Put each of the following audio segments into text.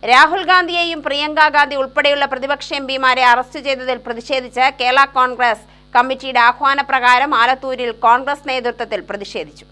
രാഹുൽ ഗാന്ധിയെയും പ്രിയങ്ക ഗാന്ധി ഉൾപ്പെടെയുള്ള പ്രതിപക്ഷ എംപിമാരെ അറസ്റ്റ് ചെയ്തതിൽ പ്രതിഷേധിച്ച് കേരള കോൺഗ്രസ് കമ്മിറ്റിയുടെ ആഹ്വാനപ്രകാരം ആലത്തൂരിൽ കോൺഗ്രസ് നേതൃത്വത്തിൽ പ്രതിഷേധിച്ചു.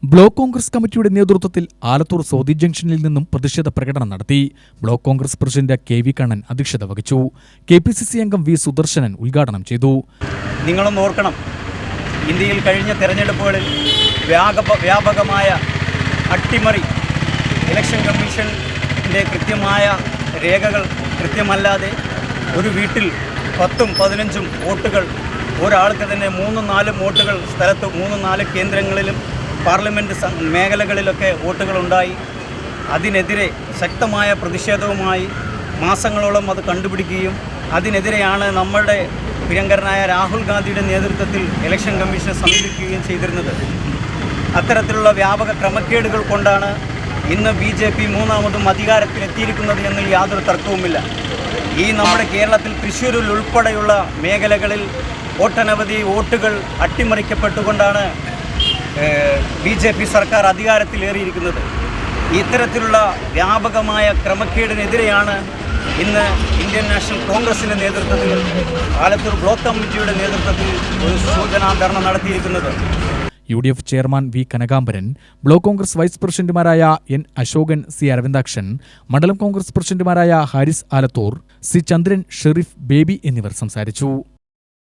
ബ്ലോക്ക് കോൺഗ്രസ് കമ്മിറ്റിയുടെ നേതൃത്വത്തിൽ ആലത്തൂർ സൗദി ജംഗ്ഷനിൽ നിന്നും പ്രതിഷേധ പ്രകടനം നടത്തി. Block Congress president KV Kannan അധ്യക്ഷത വഹിച്ചു. KPCC അംഗം V സുദർശനൻ ഉദ്ഘാടനം ചെയ്തു. നിങ്ങളൊന്ന് ഓർക്കണം, ഇന്ത്യയിൽ കഴിഞ്ഞ തെരഞ്ഞെടുപ്പുകളിൽ വ്യാപകമായ അട്ടിമറി, ഇലക്ഷൻ കമ്മീഷന്റെ കൃത്യമായ രേഖകൾ കൃത്യമല്ലാതെ ഒരു വീട്ടിൽ 10ഉം 15ഉം വോട്ടുകൾ, ഒരാൾക്ക് തന്നെ 3-4 വോട്ടുകൾ സ്ഥലത്ത് 3-4 കേന്ദ്രങ്ങളിലും പാർലമെൻറ്റ് മേഖലകളിലൊക്കെ വോട്ടുകളുണ്ടായി. അതിനെതിരെ ശക്തമായ പ്രതിഷേധവുമായി മാസങ്ങളോളം അത് കണ്ടുപിടിക്കുകയും അതിനെതിരെയാണ് നമ്മളുടെ പ്രിയങ്കരനായ രാഹുൽ ഗാന്ധിയുടെ നേതൃത്വത്തിൽ ഇലക്ഷൻ കമ്മീഷനെ സമീപിക്കുകയും ചെയ്തിരുന്നത്. അത്തരത്തിലുള്ള വ്യാപക ക്രമക്കേടുകൾ കൊണ്ടാണ് ഇന്ന് BJP മൂന്നാമതും അധികാരത്തിലെത്തിയിരിക്കുന്നത് എന്നതിൽ യാതൊരു തർക്കവുമില്ല. ഈ നമ്മുടെ കേരളത്തിൽ തൃശ്ശൂരിൽ ഉൾപ്പെടെയുള്ള മേഖലകളിൽ ഒട്ടനവധി വോട്ടുകൾ അട്ടിമറിക്കപ്പെട്ടുകൊണ്ടാണ് BJP സർക്കാർ അധികാരത്തിലേറിയിരിക്കുന്നത്. ഇത്തരത്തിലുള്ള വ്യാപകമായ ക്രമക്കേടിനെതിരെയാണ് ഇന്ന് ഇന്ത്യൻ നാഷണൽ കോൺഗ്രസിൻ്റെ നേതൃത്വത്തിൽ ആലത്തൂർ ബ്ലോക്ക് കമ്മിറ്റിയുടെ നേതൃത്വത്തിൽ ഒരു സൂചനാ ധർണ നടത്തിയിരിക്കുന്നത്. UDF chairman V Kanakambaran, block Congress vice പ്രസിഡന്റുമാരായ N അശോകൻ, C അരവിന്ദാക്ഷൻ, മണ്ഡലം കോൺഗ്രസ് പ്രസിഡന്റുമാരായ ഹാരിസ് ആലത്തൂർ, C ചന്ദ്രൻ, ഷെറീഫ്, ബേബി എന്നിവർ സംസാരിച്ചു.